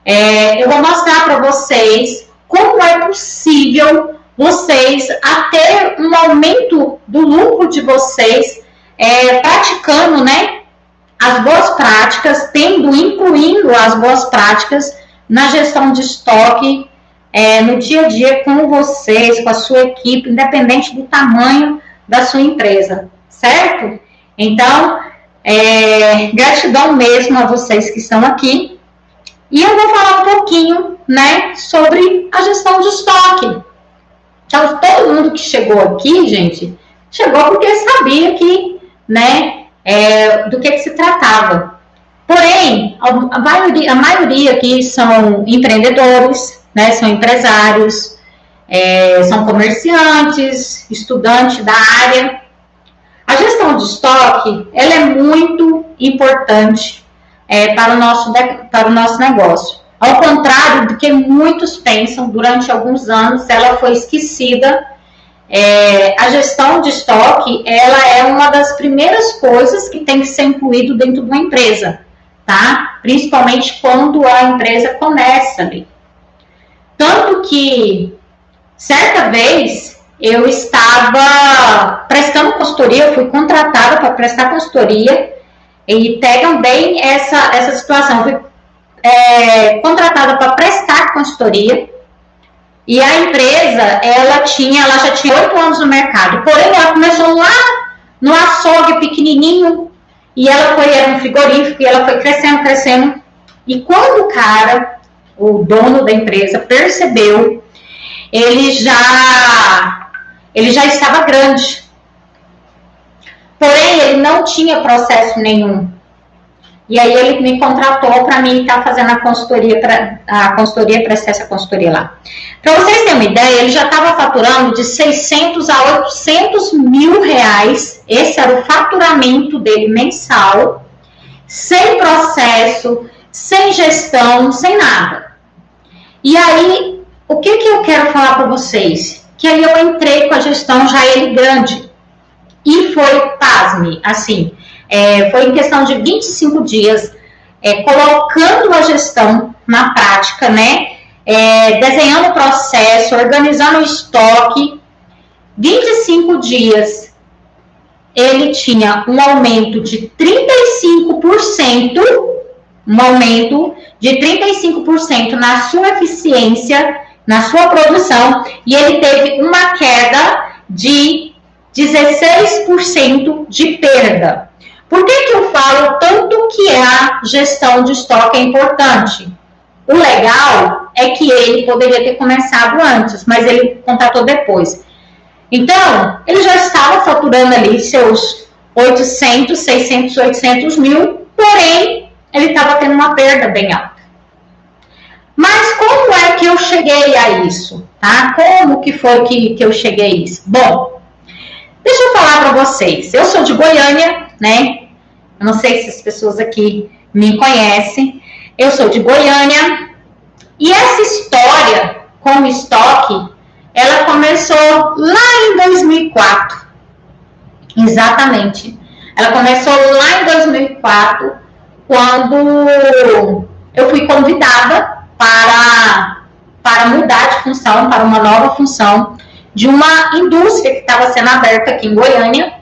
eu vou mostrar para vocês como é possível vocês a ter um aumento do lucro de vocês, praticando, né, as boas práticas, incluindo as boas práticas na gestão de estoque, no dia a dia com vocês, com a sua equipe, independente do tamanho da sua empresa, certo? Então, gratidão mesmo a vocês que estão aqui. E eu vou falar um pouquinho, né, sobre a gestão de estoque. Então, todo mundo que chegou aqui, gente, chegou porque sabia que, né, do que se tratava. Porém, a maioria aqui são empreendedores, né, são empresários, são comerciantes, estudantes da área. A gestão de estoque, ela é muito importante para o nosso negócio. Ao contrário do que muitos pensam, durante alguns anos ela foi esquecida. A gestão de estoque, ela é uma das primeiras coisas que tem que ser incluído dentro de uma empresa, tá? Principalmente quando a empresa começa ali. Tanto que, certa vez, eu estava prestando consultoria, eu fui contratada para prestar consultoria, e também essa situação, eu fui contratada para prestar consultoria, e a empresa, ela já tinha 8 anos no mercado, porém ela começou lá no açougue pequenininho, e era um frigorífico, e ela foi crescendo, e quando o dono da empresa percebeu, ele já estava grande, porém ele não tinha processo nenhum. E aí ele me contratou para mim estar fazendo a consultoria, prestar essa consultoria lá. Para vocês terem uma ideia, ele já estava faturando de 600 a 800 mil reais. Esse era o faturamento dele mensal, sem processo, sem gestão, sem nada. E aí, o que eu quero falar para vocês? Que aí eu entrei com a gestão já ele grande. E foi, pasme, assim, foi em questão de 25 dias, colocando a gestão na prática, né? Desenhando o processo, organizando o estoque. 25 dias, ele tinha um aumento de 35%, na sua eficiência, na sua produção, e ele teve uma queda de 16% de perda. Por que eu falo tanto que a gestão de estoque é importante? O legal é que ele poderia ter começado antes, mas ele contratou depois. Então, ele já estava faturando ali seus 800, 600, 800 mil, porém, ele estava tendo uma perda bem alta. Mas como é que eu cheguei a isso? Tá? Como que foi que eu cheguei a isso? Bom, deixa eu falar para vocês. Eu sou de Goiânia, né? Eu não sei se as pessoas aqui me conhecem. Eu sou de Goiânia. E essa história com o estoque, ela começou lá em 2004. Exatamente. Ela começou lá em 2004, quando eu fui convidada para mudar de função, para uma nova função, de uma indústria que estava sendo aberta aqui em Goiânia.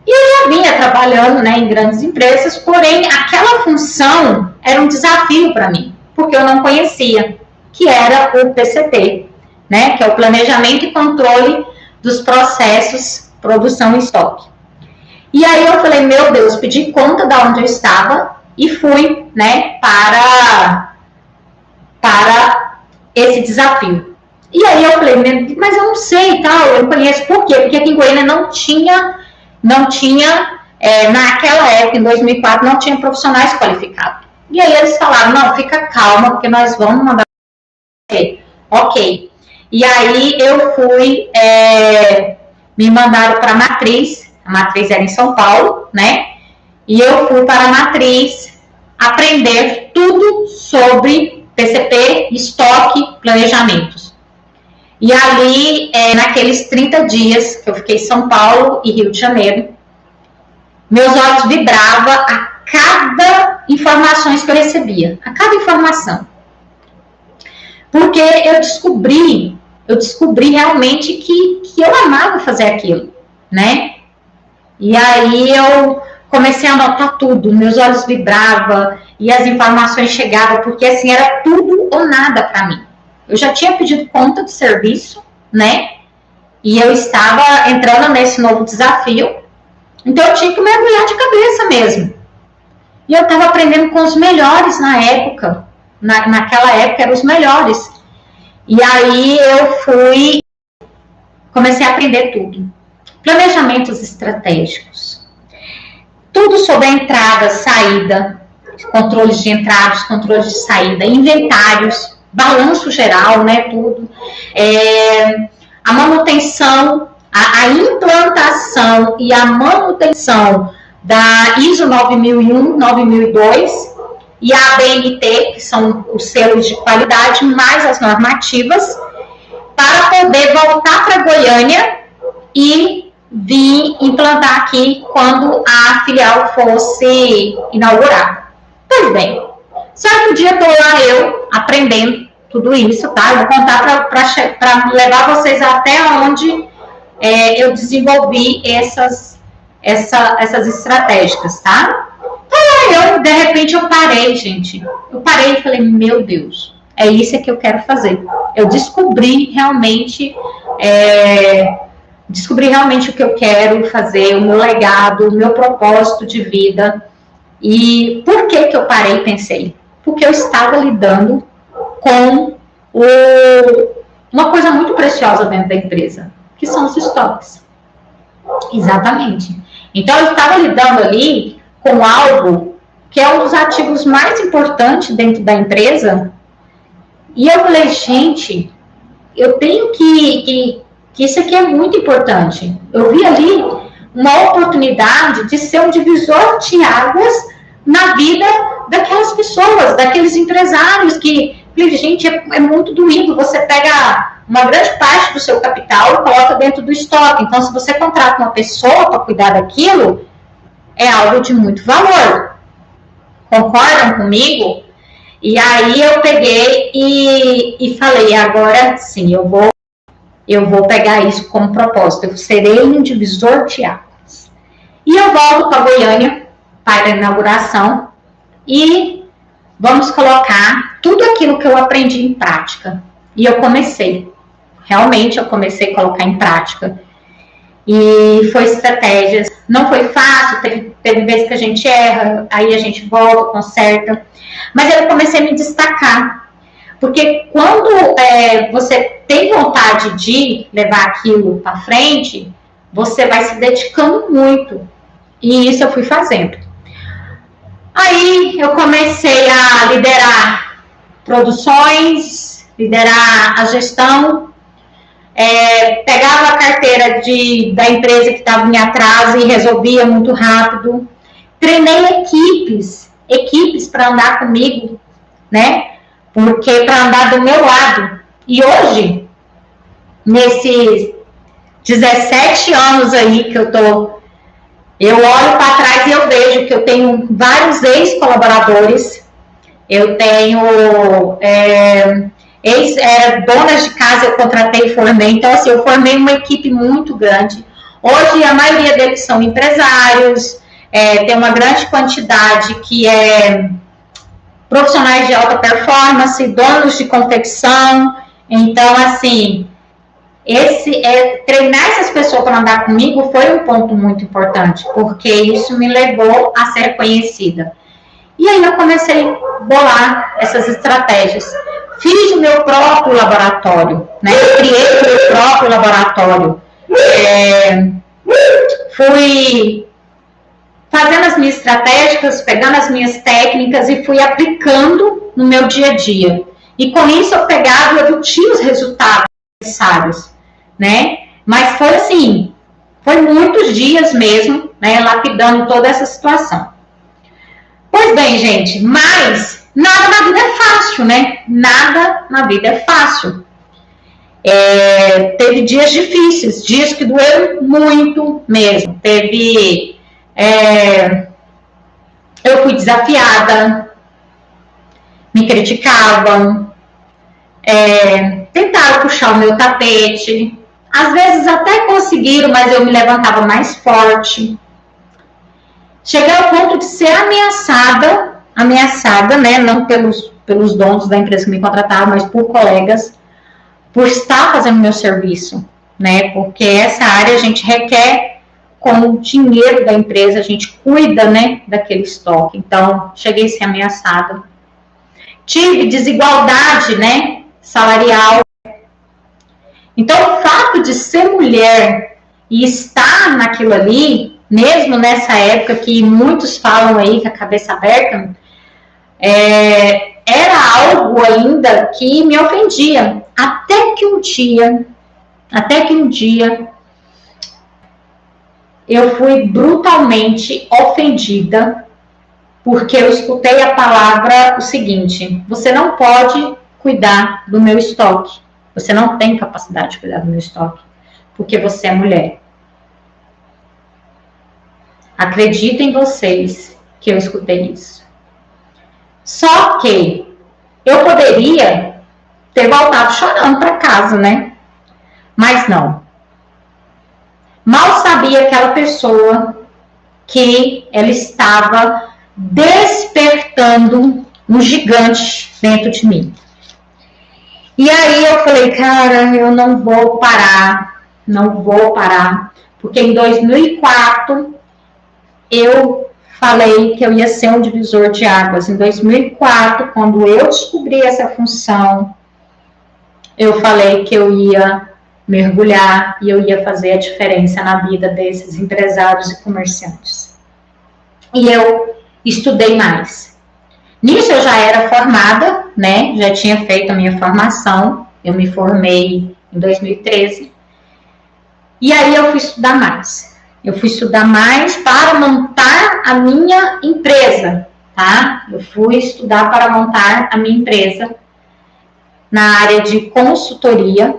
E eu já vinha trabalhando, né, em grandes empresas, porém aquela função era um desafio para mim, porque eu não conhecia, que era o PCP, né, que é o Planejamento e Controle dos Processos, Produção e Estoque. E aí eu falei, meu Deus, pedi conta de onde eu estava e fui, né, para esse desafio. E aí eu falei, mas eu não sei, tal, eu não conheço. Por quê? Porque aqui em Goiânia não tinha, naquela época, em 2004, não tinha profissionais qualificados. E aí eles falaram, não, fica calma, porque nós vamos mandar. Ok. E aí eu fui, me mandaram para a matriz era em São Paulo, né? E eu fui para a matriz aprender tudo sobre PCP, estoque, planejamentos. E ali, naqueles 30 dias que eu fiquei em São Paulo e Rio de Janeiro, meus olhos vibravam a cada informação que eu recebia, a cada informação. Porque eu descobri realmente que eu amava fazer aquilo, né? E aí eu comecei a anotar tudo, meus olhos vibravam e as informações chegavam, porque assim, era tudo ou nada para mim. Eu já tinha pedido conta do serviço, né? E eu estava entrando nesse novo desafio, então eu tinha que mergulhar de cabeça mesmo. E eu estava aprendendo com os melhores na época, naquela época eram os melhores. E aí eu comecei a aprender tudo. Planejamentos estratégicos. Tudo sobre a entrada, saída, controles de entradas, controles de saída, inventários, balanço geral, né, tudo. A manutenção, a implantação e a manutenção da ISO 9001, 9002 e a ABNT, que são os selos de qualidade, mais as normativas, para poder voltar para Goiânia e vir implantar aqui quando a filial fosse inaugurada. Pois bem, certo dia estou lá eu aprendendo tudo isso, tá? Eu vou contar para levar vocês até onde eu desenvolvi essas estratégicas, tá? Então, de repente, eu parei, gente. Eu parei e falei, meu Deus, é isso que eu quero fazer. Eu descobri realmente o que eu quero fazer, o meu legado, o meu propósito de vida. E por que eu parei e pensei? Porque eu estava lidando com uma coisa muito preciosa dentro da empresa, que são os estoques. Exatamente. Então, eu estava lidando ali com algo que é um dos ativos mais importantes dentro da empresa. E eu falei, gente, eu tenho que isso aqui é muito importante. Eu vi ali uma oportunidade de ser um divisor de águas na vida daquelas pessoas, daqueles empresários que, gente, é muito doído. Você pega uma grande parte do seu capital e coloca dentro do estoque. Então, se você contrata uma pessoa para cuidar daquilo, é algo de muito valor. Concordam comigo? E aí eu peguei e falei, agora sim, eu vou pegar isso como propósito. Eu serei um divisor de águas. E eu volto para Goiânia para a inauguração e vamos colocar tudo aquilo que eu aprendi em prática. E eu realmente eu comecei a colocar em prática. E foi estratégias, não foi fácil, teve vezes que a gente erra, aí a gente volta, conserta. Mas eu comecei a me destacar. Porque quando você tem vontade de levar aquilo para frente, você vai se dedicando muito. E isso eu fui fazendo. Aí eu comecei a liderar produções, liderar a gestão, pegava a carteira da empresa que estava em atraso e resolvia muito rápido. Treinei equipes para andar comigo, né? Porque para andar do meu lado. E hoje, nesses 17 anos aí que eu olho para trás e eu vejo que eu tenho vários ex-colaboradores, eu tenho donas de casa, eu contratei e formei. Então, assim, eu formei uma equipe muito grande. Hoje, a maioria deles são empresários, tem uma grande quantidade que é profissionais de alta performance, donos de confecção. Então, assim, treinar essas pessoas para andar comigo foi um ponto muito importante, porque isso me levou a ser conhecida. E aí eu comecei a bolar essas estratégias. Fiz o meu próprio laboratório, né? Criei o meu próprio laboratório. Fui fazendo as minhas estratégias, pegando as minhas técnicas e fui aplicando no meu dia a dia. E com isso eu pegava e eu obtinha os resultados necessários, né? Mas foi assim, foi muitos dias mesmo, né? Lapidando toda essa situação. Pois bem, gente, mas nada na vida é fácil, né? Nada na vida é fácil. Teve dias difíceis, dias que doeram muito mesmo. Teve eu fui desafiada, me criticavam, tentaram puxar o meu tapete, às vezes até conseguiram, mas eu me levantava mais forte. Cheguei ao ponto de ser ameaçada, né, não pelos donos da empresa que me contrataram, mas por colegas, por estar fazendo meu serviço, né, porque essa área a gente requer com o dinheiro da empresa, a gente cuida, né, daquele estoque. Então, cheguei a ser ameaçada. Tive desigualdade, né, salarial. Então, o fato de ser mulher e estar naquilo ali, mesmo nessa época que muitos falam aí com a cabeça aberta, era algo ainda que me ofendia. Até que um dia, eu fui brutalmente ofendida porque eu escutei a palavra o seguinte: você não pode cuidar do meu estoque. Você não tem capacidade de cuidar do meu estoque, porque você é mulher. Acreditem vocês que eu escutei isso. Só que eu poderia ter voltado chorando para casa, né? Mas não. Mal sabia aquela pessoa que ela estava despertando um gigante dentro de mim. E aí eu falei, cara, eu não vou parar, porque em 2004 eu falei que eu ia ser um divisor de águas. Em 2004, quando eu descobri essa função, eu falei que eu ia mergulhar e eu ia fazer a diferença na vida desses empresários e comerciantes. E eu estudei mais. Nisso eu já era formada, né? Já tinha feito a minha formação. Eu me formei em 2013. E aí eu fui estudar mais. Eu fui estudar mais para montar a minha empresa, tá? Eu fui estudar para montar a minha empresa na área de consultoria.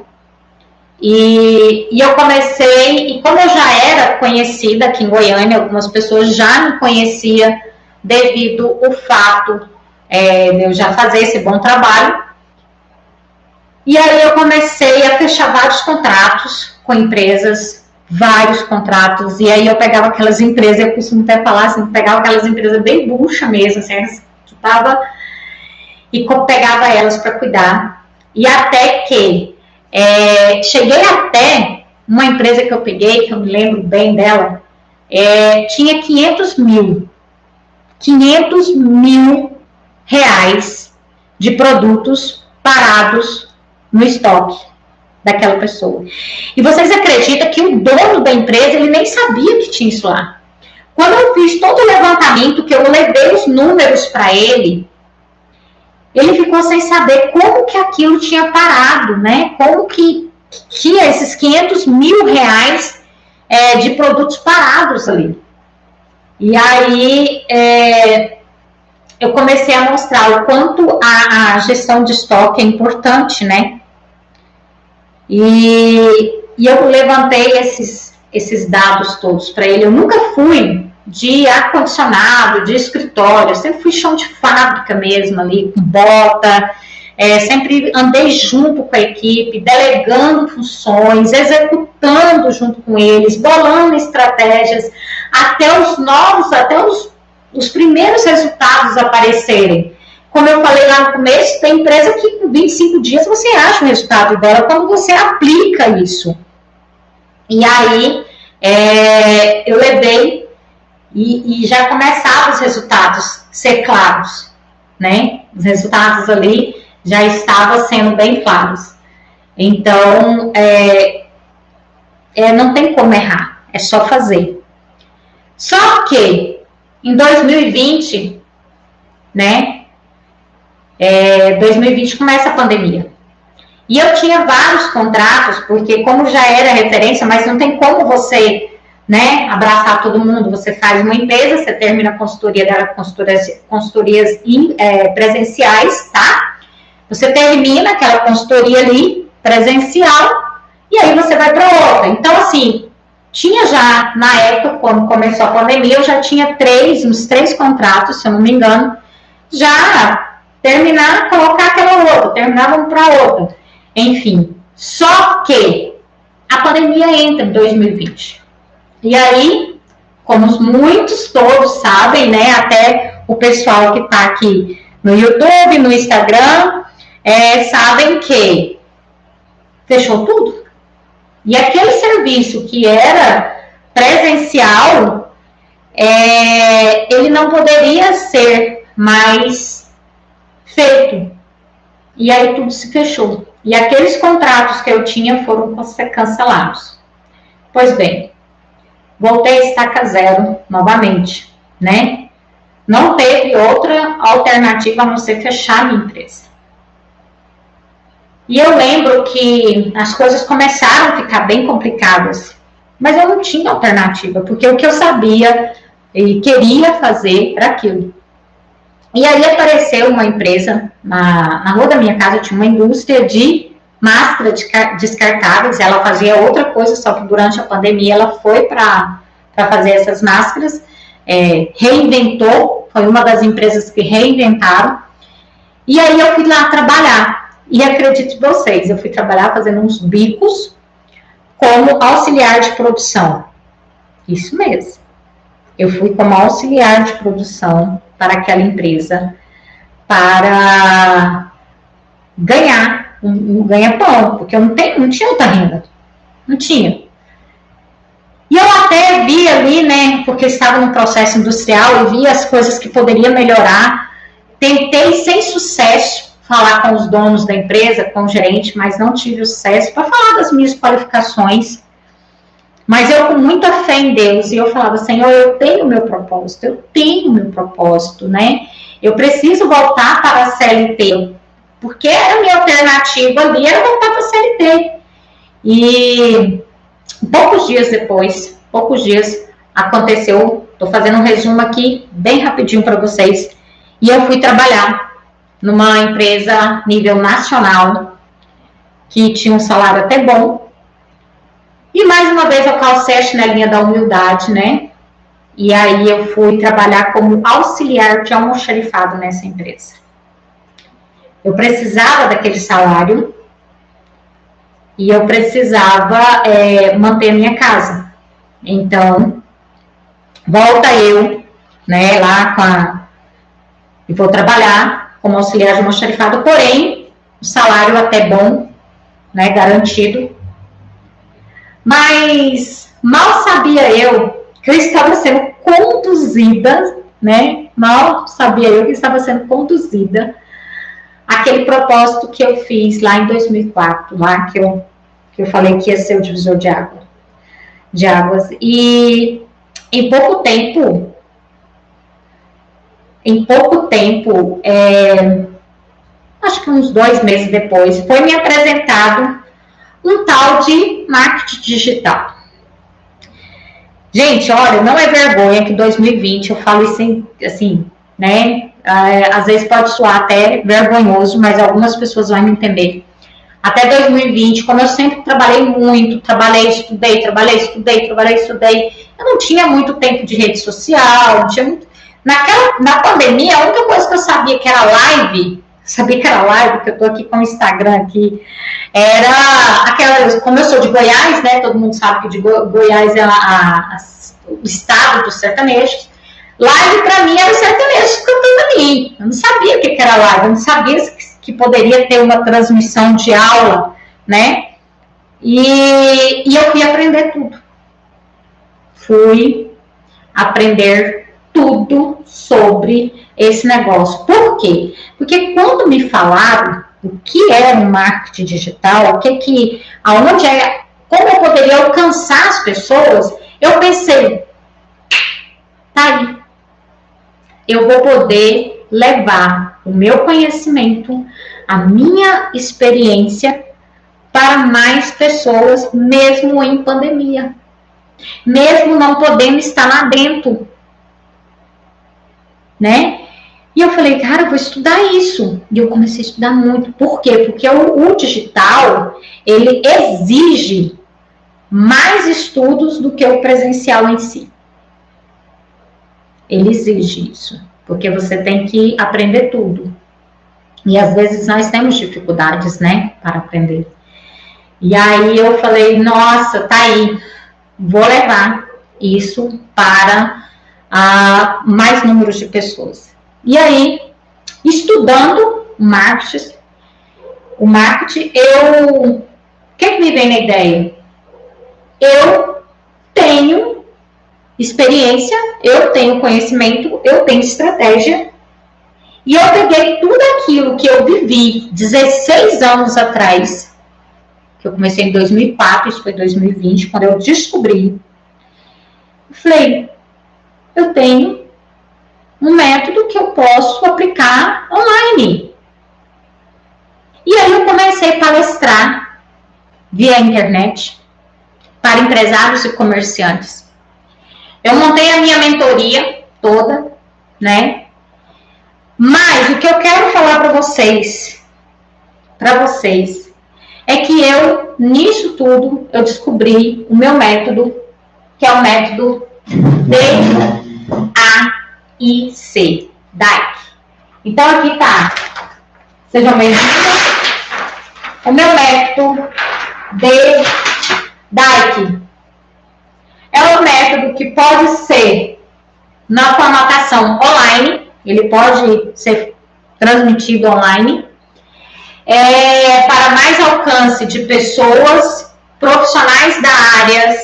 E eu comecei, e como eu já era conhecida aqui em Goiânia, algumas pessoas já me conheciam devido ao fato de eu já fazer esse bom trabalho. E aí eu comecei a fechar vários contratos com empresas, vários contratos, e aí eu pegava aquelas empresas, eu costumo até falar assim, pegava aquelas empresas bem bucha mesmo, assim, que tava, e pegava elas para cuidar. E até que cheguei até uma empresa que eu peguei, que eu me lembro bem dela, tinha 500 mil reais de produtos parados no estoque daquela pessoa. E vocês acreditam que o dono da empresa, ele nem sabia que tinha isso lá. Quando eu fiz todo o levantamento, que eu levei os números para ele ficou sem saber como que aquilo tinha parado, né? Como que tinha esses 500 mil reais de produtos parados ali. E aí eu comecei a mostrar o quanto a gestão de estoque é importante, né? E eu levantei esses dados todos para ele. Eu nunca fui de ar-condicionado, de escritório, eu sempre fui chão de fábrica mesmo ali, com bota, sempre andei junto com a equipe, delegando funções, executando junto com eles, bolando estratégias, até os primeiros resultados aparecerem. Como eu falei lá no começo, tem empresa que com 25 dias você acha o resultado dela quando você aplica isso. E aí, eu levei e já começavam os resultados ser claros, né? Os resultados ali já estavam sendo bem claros. Então, não tem como errar, é só fazer. Só que, em 2020, né? 2020 começa a pandemia. E eu tinha vários contratos, porque como já era referência, mas não tem como você, né, abraçar todo mundo. Você faz uma empresa, você termina a consultoria dela, consultorias presenciais, tá? Você termina aquela consultoria ali, presencial, e aí você vai para outra. Então, assim, tinha já, na época, quando começou a pandemia, eu já tinha uns três contratos, se eu não me engano, já terminar, colocar aquela outra, terminar, vamos para outra. Enfim, só que a pandemia entra em 2020. E aí, como muitos todos sabem, né, até o pessoal que está aqui no YouTube, no Instagram, sabem que fechou tudo. E aquele serviço que era presencial, ele não poderia ser mais feito. E aí tudo se fechou. E aqueles contratos que eu tinha foram cancelados. Pois bem, voltei a estaca zero novamente, né? Não teve outra alternativa a não ser fechar a minha empresa. E eu lembro que as coisas começaram a ficar bem complicadas, mas eu não tinha alternativa, porque o que eu sabia e queria fazer era aquilo. E aí apareceu uma empresa, na rua da minha casa tinha uma indústria de máscara descartáveis, ela fazia outra coisa, só que durante a pandemia ela foi para fazer essas máscaras, reinventou, foi uma das empresas que reinventaram, e aí eu fui lá trabalhar. E acredite vocês, eu fui trabalhar fazendo uns bicos como auxiliar de produção. Isso mesmo. Eu fui como auxiliar de produção para aquela empresa para ganhar um ganha-pão, porque eu não tinha outra renda. Não tinha. E eu até vi ali, né, porque eu estava no processo industrial, eu vi as coisas que poderiam melhorar. Tentei sem sucesso falar com os donos da empresa, com o gerente, mas não tive o sucesso para falar das minhas qualificações. Mas eu com muita fé em Deus, e eu falava, Senhor, eu tenho meu propósito, né? Eu preciso voltar para a CLT, porque a minha alternativa ali era voltar para a CLT. E poucos dias aconteceu, estou fazendo um resumo aqui, bem rapidinho para vocês, e eu fui trabalhar numa empresa nível nacional, que tinha um salário até bom. E mais uma vez eu calcei a chinelinha da humildade, né? E aí eu fui trabalhar como auxiliar de almoxarifado nessa empresa. Eu precisava daquele salário e eu precisava manter a minha casa. Então, volta eu, né, lá e vou trabalhar como auxiliar de almoxarifado, porém, o salário até bom, né, garantido. Mas mal sabia eu que eu estava sendo conduzida, né, mal sabia eu que estava sendo conduzida aquele propósito que eu fiz lá em 2004, lá que eu falei que ia ser o divisor de águas. E em pouco tempo, acho que uns 2 meses depois, foi me apresentado um tal de marketing digital. Gente, olha, não é vergonha que 2020, eu falo isso assim, né? Às vezes pode soar até vergonhoso, mas algumas pessoas vão me entender. Até 2020, como eu sempre trabalhei muito, estudei, eu não tinha muito tempo de rede social, não tinha muito. Na pandemia, a única coisa que eu sabia que era live, que eu tô aqui com o Instagram aqui, era aquela, como eu sou de Goiás, né, todo mundo sabe que de Goiás é o estado dos sertanejos, live pra mim era o sertanejo cantando ali, eu não sabia o que era live, eu não sabia que poderia ter uma transmissão de aula, né, e eu fui aprender tudo, tudo sobre esse negócio. Por quê? Porque quando me falaram o que era um marketing digital, como eu poderia alcançar as pessoas, eu pensei, tá aí, eu vou poder levar o meu conhecimento, a minha experiência para mais pessoas, mesmo em pandemia, mesmo não podendo estar lá dentro, né? E eu falei, cara, eu vou estudar isso. E eu comecei a estudar muito. Por quê? Porque o digital, ele exige mais estudos do que o presencial em si. Ele exige isso, porque você tem que aprender tudo. E às vezes nós temos dificuldades, né, para aprender. E aí eu falei, nossa, tá aí, vou levar isso para mais números de pessoas. E aí, estudando o marketing, o que me vem na ideia? Eu tenho experiência, eu tenho conhecimento, eu tenho estratégia, e eu peguei tudo aquilo que eu vivi 16 anos atrás, que eu comecei em 2004, isso foi 2020, quando eu descobri, falei, eu tenho um método que eu posso aplicar online. E aí eu comecei a palestrar via internet para empresários e comerciantes. Eu montei a minha mentoria toda, né? Mas o que eu quero falar para vocês, é que eu, nisso tudo, eu descobri o meu método, que é o método DAIC. Então aqui tá, sejam bem-vindos, o meu método DAIC. É um método que pode ser na formatação online, ele pode ser transmitido online, para mais alcance de pessoas, profissionais da área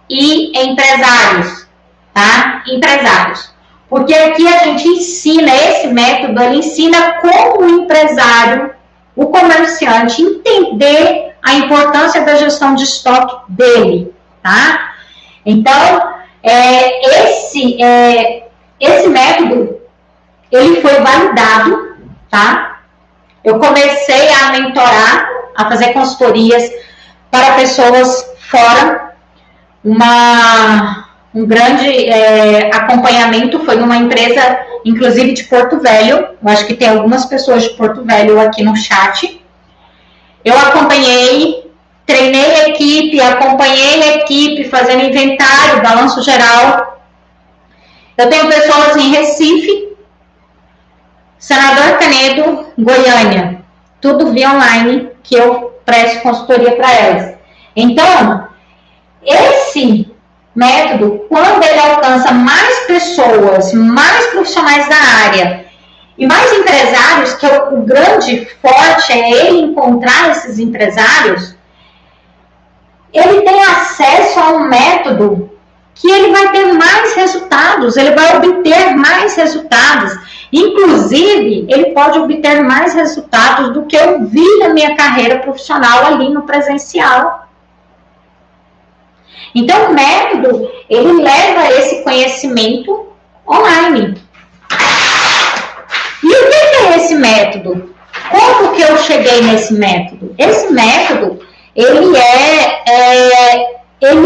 e empresários, tá? Empresários. Porque aqui a gente ensina, esse método, ele ensina como o empresário, o comerciante, entender a importância da gestão de estoque dele, tá? Então, esse método, ele foi validado, tá? Eu comecei a mentorar, a fazer consultorias para pessoas fora. Um grande acompanhamento foi numa empresa, inclusive de Porto Velho. Eu acho que tem algumas pessoas de Porto Velho aqui no chat. Eu acompanhei, treinei a equipe, acompanhei a equipe fazendo inventário, balanço geral. Eu tenho pessoas em Recife, Senador Canedo, Goiânia, tudo via online, que eu presto consultoria para elas. Então, esse método, quando ele alcança mais pessoas, mais profissionais da área e mais empresários, que o grande forte é ele encontrar esses empresários, ele tem acesso a um método que ele vai ter mais resultados, ele vai obter mais resultados. Inclusive, ele pode obter mais resultados do que eu vi na minha carreira profissional ali no presencial. Então, o método, ele leva esse conhecimento online. E o que é esse método? Como que eu cheguei nesse método? Esse método, ele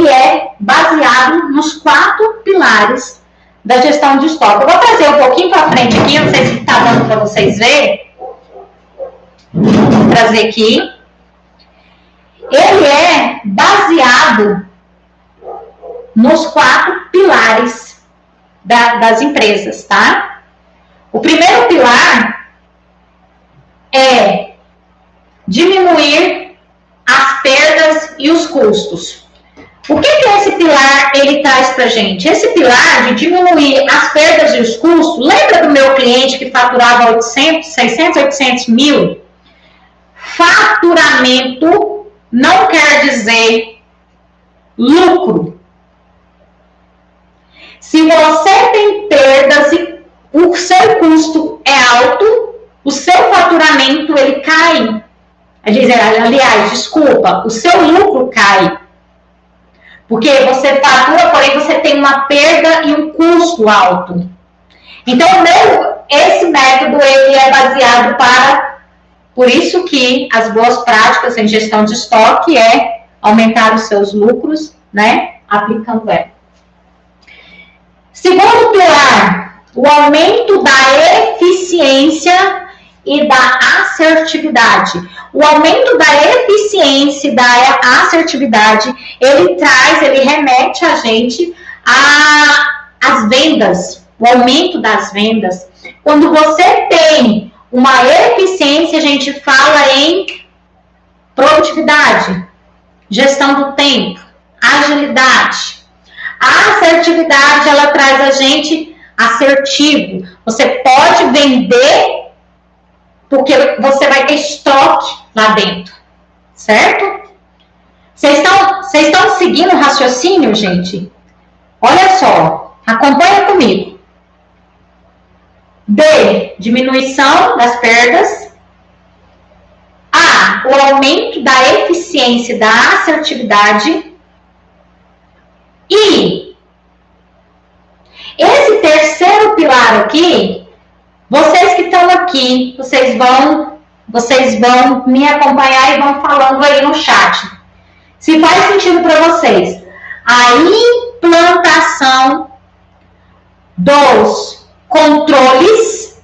é baseado nos 4 pilares da gestão de estoque. Eu vou trazer um pouquinho para frente aqui, não sei se está dando para vocês verem. Vou trazer aqui. Ele é baseado nos 4 pilares das empresas, tá? O primeiro pilar é diminuir as perdas e os custos. O que esse pilar ele traz pra gente? Esse pilar de diminuir as perdas e os custos, lembra do meu cliente que faturava 800, 600, 800 mil? Faturamento não quer dizer lucro. Se você tem perdas e o seu custo é alto, o seu faturamento ele cai. Aliás, desculpa, o seu lucro cai. Porque você fatura, porém você tem uma perda e um custo alto. Então, esse método ele é baseado por isso que as boas práticas em gestão de estoque é aumentar os seus lucros, né? Aplicando ela. Segundo pilar, o aumento da eficiência e da assertividade. O aumento da eficiência e da assertividade, ele remete a gente às vendas, o aumento das vendas. Quando você tem uma eficiência, a gente fala em produtividade, gestão do tempo, agilidade. A assertividade, ela traz a gente assertivo. Você pode vender porque você vai ter estoque lá dentro, certo? Vocês estão seguindo o raciocínio, gente? Olha só, acompanha comigo. D, diminuição das perdas. A, o aumento da eficiência e da assertividade. E esse terceiro pilar aqui, vocês que estão aqui, vocês vão me acompanhar e vão falando aí no chat. Se faz sentido para vocês. A implantação dos controles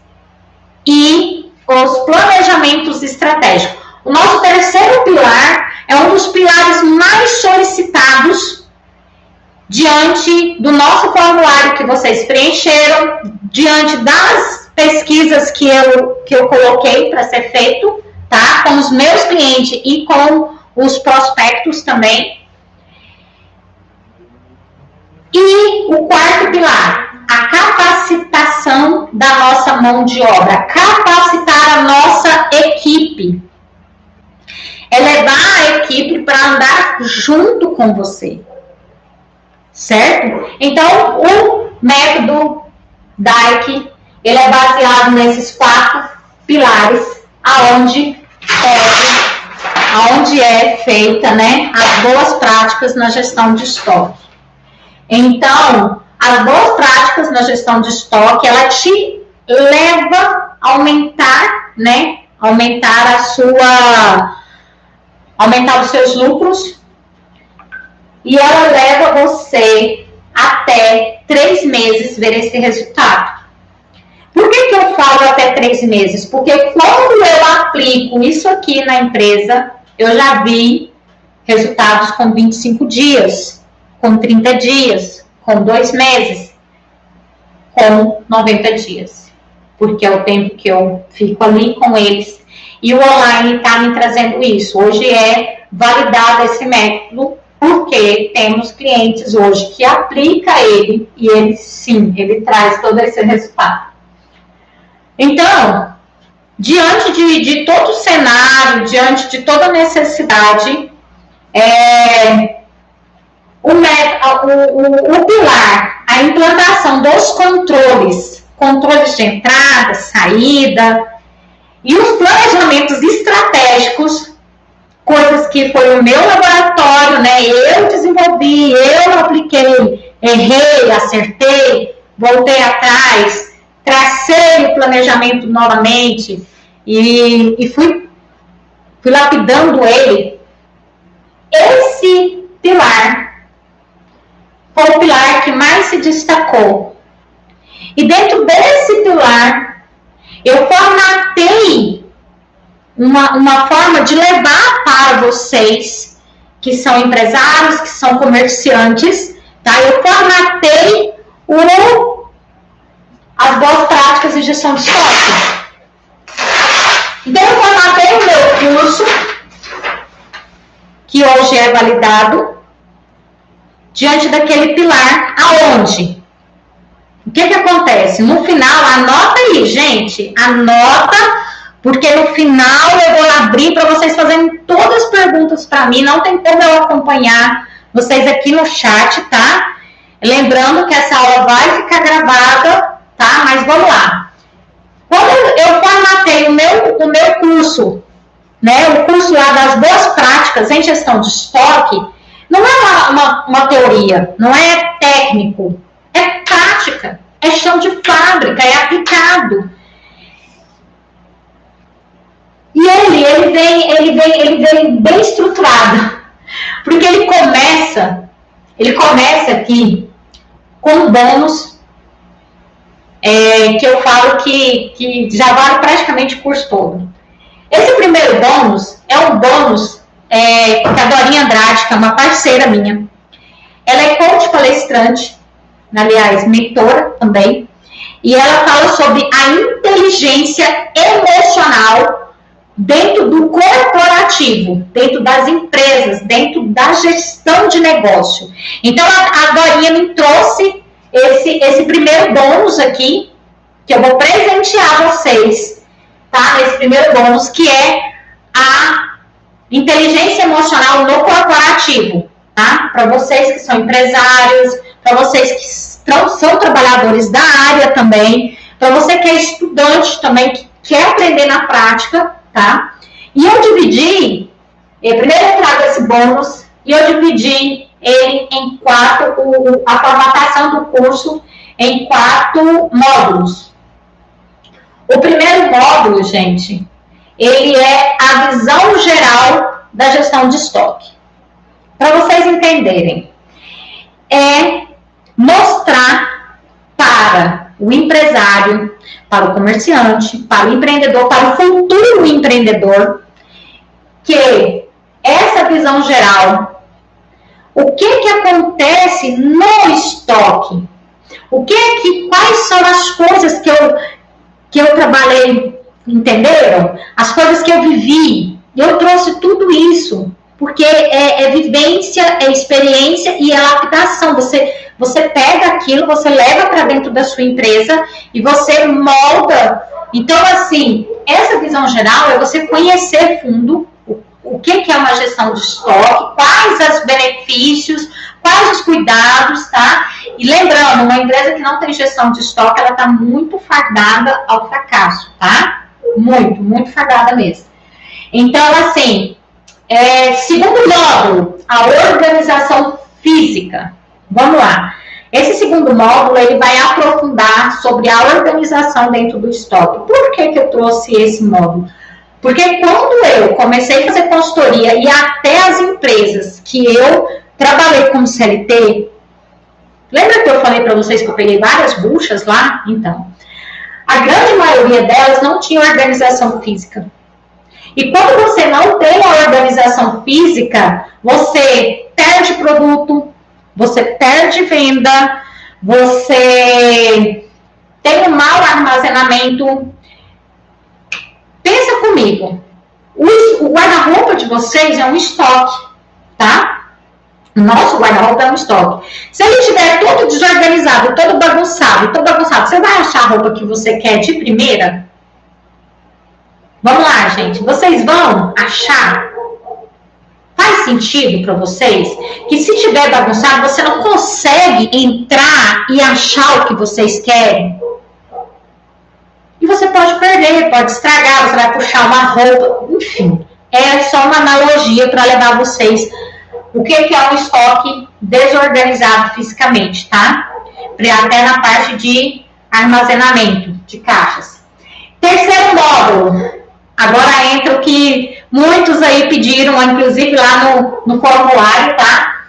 e os planejamentos estratégicos. O nosso terceiro pilar é um dos pilares mais solicitados diante do nosso formulário que vocês preencheram, diante das pesquisas que eu coloquei para ser feito, tá? Com os meus clientes e com os prospectos também. E o quarto pilar, a capacitação da nossa mão de obra, capacitar a nossa equipe. É levar a equipe para andar junto com você, certo? Então, o método DAIC, ele é baseado nesses 4 pilares, aonde é feita, né, as boas práticas na gestão de estoque. Então, as boas práticas na gestão de estoque, ela te leva a aumentar, né, aumentar os seus lucros, e ela leva você até 3 meses ver esse resultado. Por que eu falo até 3 meses? Porque quando eu aplico isso aqui na empresa, eu já vi resultados com 25 dias, com 30 dias, com 2 meses, com 90 dias. Porque é o tempo que eu fico ali com eles. E o online está me trazendo isso. Hoje é validado esse método, porque temos clientes hoje que aplicam ele, e ele sim, ele traz todo esse resultado. Então, diante de todo o cenário, diante de toda a necessidade, o pilar, a implantação dos controles de entrada, saída, e os planejamentos estratégicos, coisas que foi o meu laboratório, né? Eu desenvolvi, eu apliquei, errei, acertei, voltei atrás, tracei o planejamento novamente e fui lapidando ele. Esse pilar foi o pilar que mais se destacou. E dentro desse pilar, eu formatei uma forma de levar para vocês, que são empresários, que são comerciantes, tá? Eu formatei as boas práticas de gestão de estoque. Então, eu formatei o meu curso, que hoje é validado, diante daquele pilar, aonde? O que acontece? No final, anota aí, gente, anota, porque no final eu vou abrir para vocês fazerem todas as perguntas para mim, não tem como eu acompanhar vocês aqui no chat, tá? Lembrando que essa aula vai ficar gravada, tá? Mas vamos lá. Quando eu formatei o meu curso, né, o curso lá das boas práticas em gestão de estoque, não é uma teoria, não é técnico, é prática, é chão de fábrica, é aplicado. E ele vem bem estruturado, porque ele começa aqui com bônus, que eu falo que já vale praticamente o curso todo. Esse primeiro bônus é um bônus que a Dorinha Andrade, que é uma parceira minha, ela é coach palestrante, aliás, mentora também, e ela fala sobre a inteligência emocional dentro do corporativo, dentro das empresas, dentro da gestão de negócio. Então, a Dorinha me trouxe esse primeiro bônus aqui, que eu vou presentear vocês, tá? Esse primeiro bônus, que é a inteligência emocional no corporativo, tá? Para vocês que são empresários, para vocês que são trabalhadores da área também, para você que é estudante também, que quer aprender na prática, tá? E eu dividi, primeiro eu trago esse bônus, e eu dividi ele em 4, a formatação do curso em 4 módulos. O primeiro módulo, gente, ele é a visão geral da gestão de estoque. Para vocês entenderem, é mostrar para o empresário, para o comerciante, para o empreendedor, para o futuro empreendedor, que essa visão geral, o que acontece no estoque, quais são as coisas que eu trabalhei, entenderam? As coisas que eu vivi, eu trouxe tudo isso, porque é vivência, é experiência e é lapidação. Você pega aquilo, você leva para dentro da sua empresa e você molda. Então, assim, essa visão geral é você conhecer fundo o que é uma gestão de estoque, quais os benefícios, quais os cuidados, tá? E lembrando, uma empresa que não tem gestão de estoque, ela está muito fardada ao fracasso, tá? Muito, muito fardada mesmo. Então, assim, segundo módulo, a organização física. Vamos lá. Esse segundo módulo, ele vai aprofundar sobre a organização dentro do estoque. Por que eu trouxe esse módulo? Porque quando eu comecei a fazer consultoria e até as empresas que eu trabalhei como CLT, lembra que eu falei para vocês que eu peguei várias buchas lá? Então, a grande maioria delas não tinha organização física. E quando você não tem a organização física, você perde produto, você perde venda, você tem um mau armazenamento. Pensa comigo, o guarda-roupa de vocês é um estoque, tá? O nosso guarda-roupa é um estoque. Se ele estiver todo desorganizado, todo bagunçado, você vai achar a roupa que você quer de primeira? Vamos lá, gente. Vocês vão achar? Faz sentido para vocês que se estiver bagunçado, você não consegue entrar e achar o que vocês querem? E você pode perder, pode estragar, você vai puxar uma roupa, enfim. É só uma analogia para levar vocês o que é um estoque desorganizado fisicamente, tá? Até na parte de armazenamento de caixas. Terceiro módulo. Agora entra o que muitos aí pediram, inclusive lá no formulário, tá?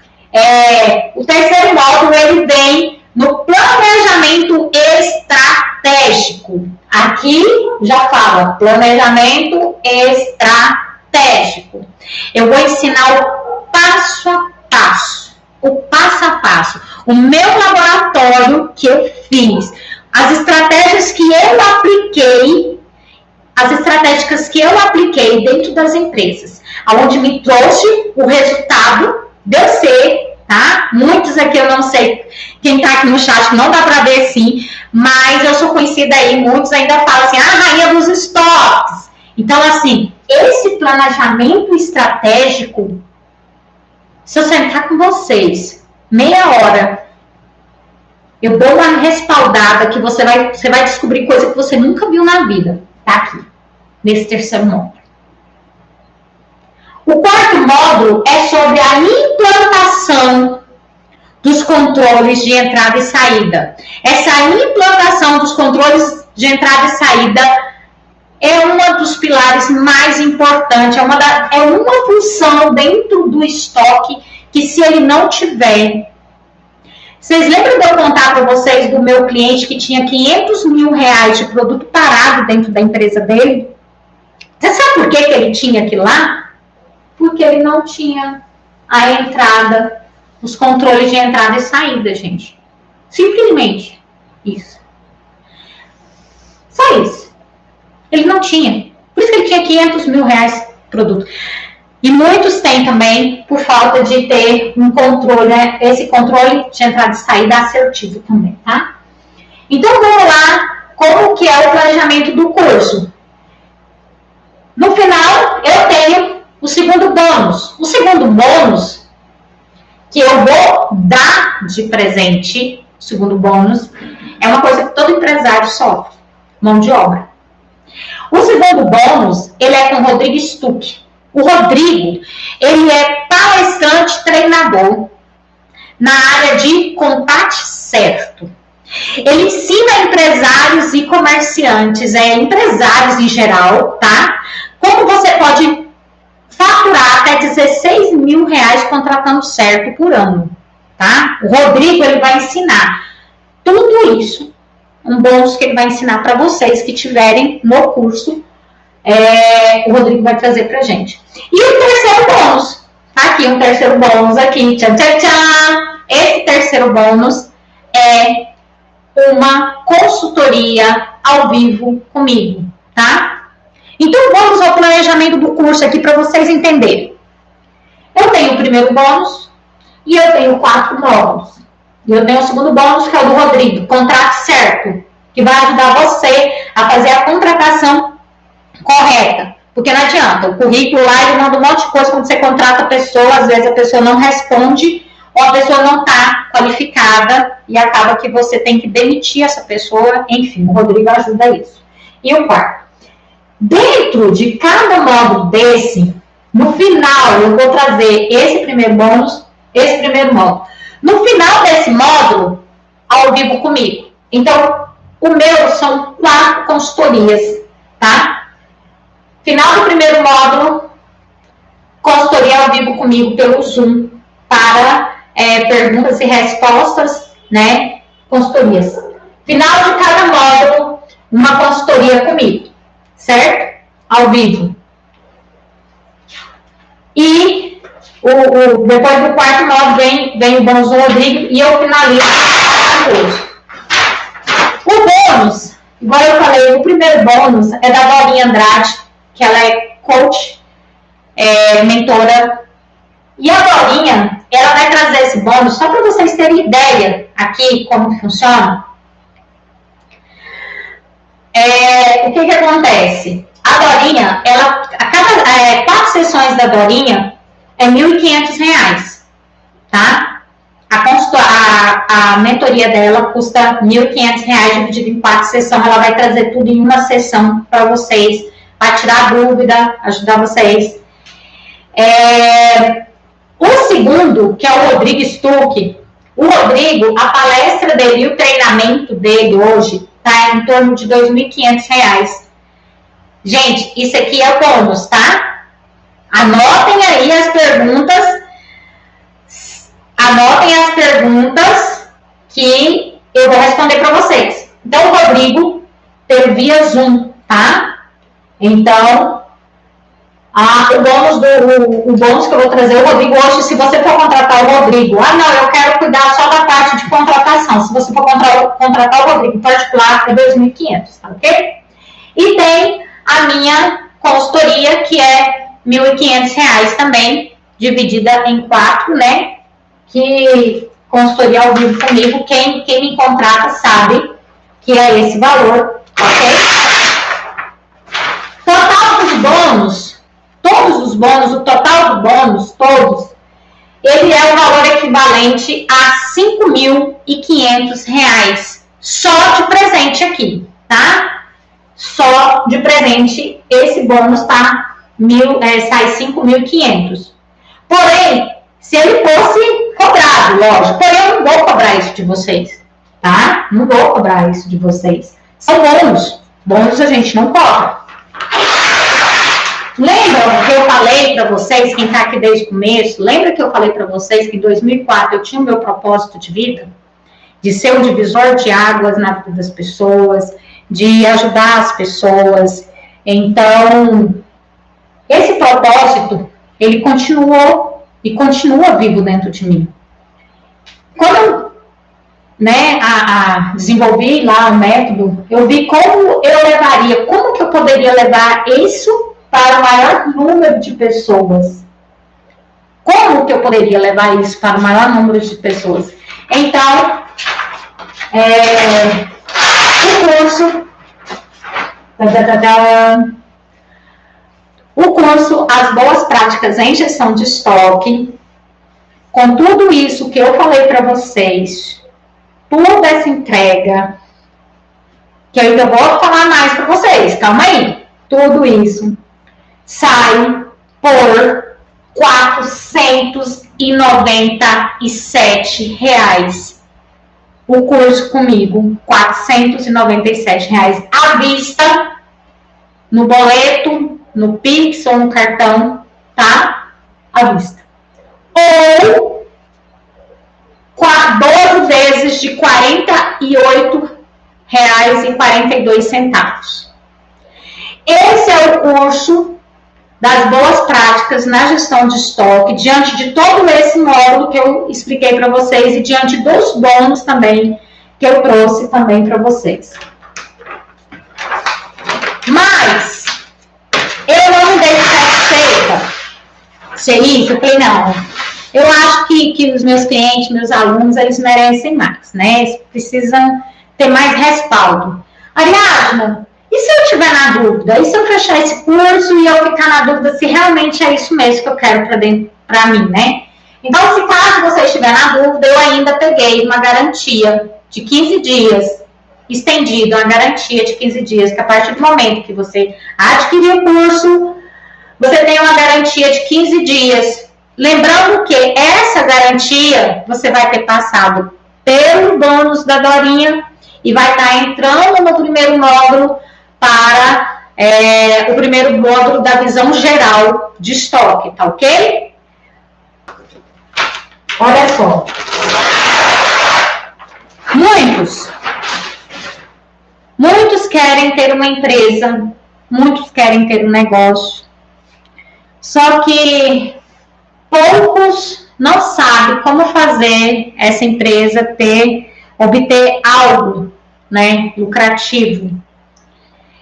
O terceiro módulo, ele vem no planejamento estratégico. Aqui já fala planejamento estratégico. Eu vou ensinar o passo a passo. O meu laboratório que eu fiz. As estratégias que eu apliquei dentro das empresas. Onde me trouxe o resultado de eu ser, tá? Muitos aqui eu não sei, quem tá aqui no chat não dá pra ver sim, mas eu sou conhecida aí, muitos ainda falam assim, a rainha dos estoques. Então, assim, esse planejamento estratégico, se eu sentar com vocês, meia hora, eu dou uma respaldada que você vai descobrir coisa que você nunca viu na vida, tá aqui, nesse terceiro módulo. O quarto módulo é sobre a implantação dos controles de entrada e saída. Essa implantação dos controles de entrada e saída é um dos pilares mais importantes, é uma função dentro do estoque que, se ele não tiver, Vocês lembram de eu contar para vocês do meu cliente que tinha 500 mil reais de produto parado dentro da empresa dele? Você sabe por que ele tinha aquilo lá? Porque ele não tinha a entrada, os controles de entrada e saída, gente. Simplesmente isso. Só isso. Ele não tinha. Por isso que ele tinha 500 mil reais de produto. E muitos têm também por falta de ter um controle, né? Esse controle de entrada e saída assertivo também, tá? Então, vamos lá, como que é o planejamento do curso. No final, eu tenho o segundo bônus. O segundo bônus que eu vou dar de presente, o segundo bônus, é uma coisa que todo empresário sofre, mão de obra. O segundo bônus, ele é com o Rodrigo Stuck. O Rodrigo, ele é palestrante treinador na área de contato certo. Ele ensina empresários e comerciantes, empresários em geral, tá? Como você pode faturar até 16 mil reais contratando certo por ano, tá? O Rodrigo, ele vai ensinar tudo isso, um bônus que ele vai ensinar para vocês que tiverem no curso, o Rodrigo vai trazer pra gente. E o terceiro bônus, tá aqui, um terceiro bônus aqui, tchan, tchan, tchan. Esse terceiro bônus é uma consultoria ao vivo comigo, tá? Então, vamos ao planejamento do curso aqui para vocês entenderem. Eu tenho o primeiro bônus e eu tenho 4 módulos. E eu tenho o segundo bônus, que é o do Rodrigo, contrato certo, que vai ajudar você a fazer a contratação correta. Porque não adianta, o currículo lá, ele manda um monte de coisa quando você contrata a pessoa, às vezes a pessoa não responde, ou a pessoa não está qualificada, e acaba que você tem que demitir essa pessoa, enfim, o Rodrigo ajuda isso. E o quarto. Dentro de cada módulo desse, no final eu vou trazer esse primeiro bônus, esse primeiro módulo. No final desse módulo, ao vivo comigo. Então, o meu são 4 consultorias, tá? Final do primeiro módulo, consultoria ao vivo comigo pelo Zoom, para perguntas e respostas, né? Consultorias. Final de cada módulo, uma consultoria comigo, certo? Ao vivo. E depois do quarto módulo vem o bônus do Rodrigo e eu finalizo hoje. O bônus, igual eu falei, o primeiro bônus é da Dorinha Andrade, que ela é coach, mentora. E a Dorinha, ela vai trazer esse bônus só para vocês terem ideia aqui como funciona. O que acontece? A Dorinha, a cada 4 sessões da Dorinha é R$ 1.500, tá? A mentoria dela custa R$ 1.500 dividido em 4 sessões. Ela vai trazer tudo em uma sessão para vocês, vai tirar dúvida, ajudar vocês. O segundo, que é o Rodrigo Stuck, o Rodrigo, a palestra dele e o treinamento dele hoje tá em torno de R$ 2.500. Gente, isso aqui é o bônus, tá? Anotem aí as perguntas. Anotem as perguntas que eu vou responder para vocês. Então, o Rodrigo teve via Zoom, tá? Então, o bônus que eu vou trazer o Rodrigo hoje, se você for contratar o Rodrigo, não, eu quero cuidar só da parte de contratação. Se você for contratar o Rodrigo em particular, é R$ 2.500, tá ok? E tem a minha consultoria, que é R$ 1.500 também, dividida em 4, né? Que consultoria ao vivo comigo, quem me contrata sabe que é esse valor, ok? Total dos bônus, todos os bônus, o total do bônus, todos, ele é o valor equivalente a R$ 5.500, só de presente aqui, tá? Só de presente, esse bônus tá sai 5.500. Porém, se ele fosse cobrado, lógico, porém eu não vou cobrar isso de vocês, tá? Não vou cobrar isso de vocês. São bônus. Bônus a gente não cobra. Lembra que eu falei para vocês, quem tá aqui desde o começo, lembra que eu falei para vocês que em 2004 eu tinha o meu propósito de vida? de ser um divisor de águas na vida das pessoas, de ajudar as pessoas. Então, esse propósito, ele continuou e continua vivo dentro de mim. Quando eu desenvolvi lá o método, eu vi como que eu poderia levar isso para o maior número de pessoas. Como que eu poderia levar isso para o maior número de pessoas? Então, o curso As Boas Práticas em Gestão de Estoque, com tudo isso que eu falei para vocês, toda essa entrega, que eu ainda vou falar mais para vocês, calma aí, tudo isso sai por R$497. O curso comigo, R$497 à vista, no boleto, no Pix ou no cartão, tá? À vista. Ou 12 vezes de R$48,42. Esse é o curso das boas práticas na gestão de estoque, diante de todo esse módulo que eu expliquei para vocês e diante dos bônus também que eu trouxe também para vocês. Mas eu não me dei satisfeita ser isso. Eu falei, não, eu acho que os meus clientes, meus alunos, eles merecem mais, né? Eles precisam ter mais respaldo. Ariadna, e se eu estiver na dúvida? E se eu fechar esse curso e eu ficar na dúvida se realmente é isso mesmo que eu quero para mim, né? Então, se caso você estiver na dúvida, eu ainda peguei uma garantia de 15 dias, estendido, uma garantia de 15 dias, que a partir do momento que você adquirir o curso, você tem uma garantia de 15 dias. Lembrando que essa garantia você vai ter passado pelo bônus da Dorinha e vai estar entrando no primeiro módulo para o primeiro módulo da visão geral de estoque, tá ok? Olha só. Muitos querem ter uma empresa, muitos querem ter um negócio, só que poucos não sabem como fazer essa empresa obter algo, né, lucrativo.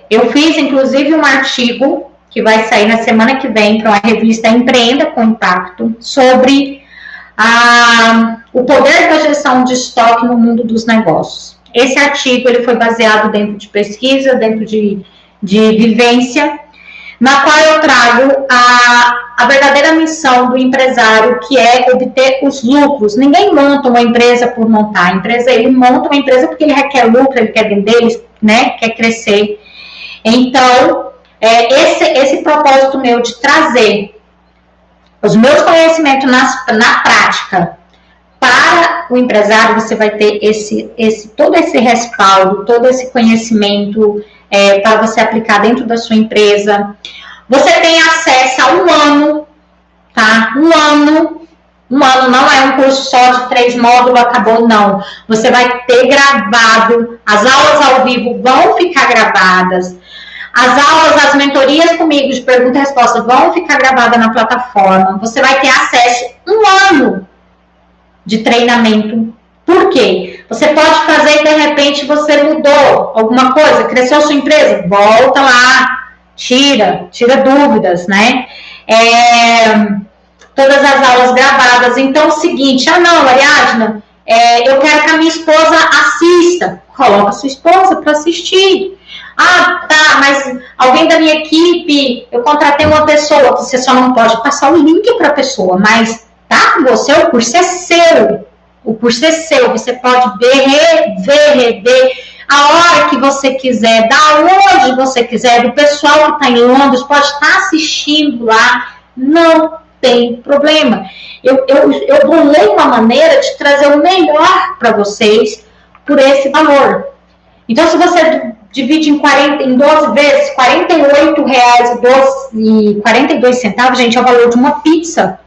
Eu fiz, inclusive, um artigo que vai sair na semana que vem para uma revista Empreenda com Impacto sobre o poder da gestão de estoque no mundo dos negócios. Esse artigo ele foi baseado dentro de pesquisa, dentro de vivência, na qual eu trago a verdadeira missão do empresário, que é obter os lucros. Ninguém monta uma empresa por montar. Ele monta uma empresa porque ele requer lucro, ele quer vender, né, quer crescer. Então, esse propósito meu de trazer os meus conhecimentos na prática para o empresário, você vai ter todo esse respaldo, todo esse conhecimento para você aplicar dentro da sua empresa. Você tem acesso a um ano, tá? Um ano não é um curso só de 3 módulos, acabou, não. Você vai ter gravado, as aulas ao vivo vão ficar gravadas. As aulas, as mentorias comigo de pergunta e resposta vão ficar gravadas na plataforma. Você vai ter acesso a um ano de treinamento. Por quê? Você pode fazer e de repente você mudou alguma coisa, cresceu sua empresa, volta lá, tira dúvidas, né? Todas as aulas gravadas. Então, é o seguinte, não, Ariadna, eu quero que a minha esposa assista. Coloca a sua esposa para assistir. Tá, mas alguém da minha equipe, eu contratei uma pessoa, você só não pode passar o link para a pessoa, mas tá com você, o curso é seu. O curso é seu, você pode rever, a hora que você quiser, da onde você quiser, do pessoal que está em Londres, pode estar assistindo lá, não tem problema. Eu bolei uma maneira de trazer o melhor para vocês por esse valor. Então, se você divide em 12 vezes, R$48,42, gente, é o valor de uma pizza.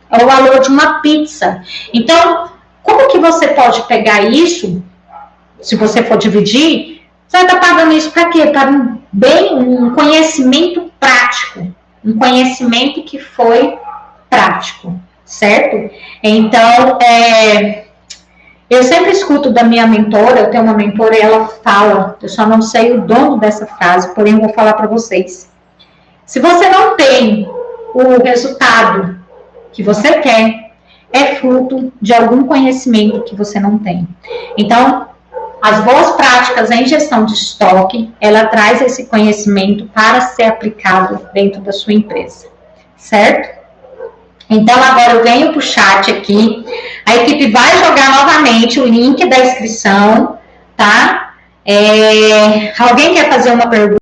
É o valor de uma pizza. Então, Como que você pode pegar isso, se você for dividir, você vai estar pagando isso para quê? Para um conhecimento prático, um conhecimento que foi prático, certo? Então, eu sempre escuto da minha mentora, eu tenho uma mentora e ela fala, eu só não sei o dono dessa frase, porém eu vou falar para vocês. Se você não tem o resultado que você quer, é fruto de algum conhecimento que você não tem. Então, as boas práticas em gestão de estoque, ela traz esse conhecimento para ser aplicado dentro da sua empresa, certo? Então, agora eu venho para o chat aqui, a equipe vai jogar novamente o link da inscrição, tá? Alguém quer fazer uma pergunta?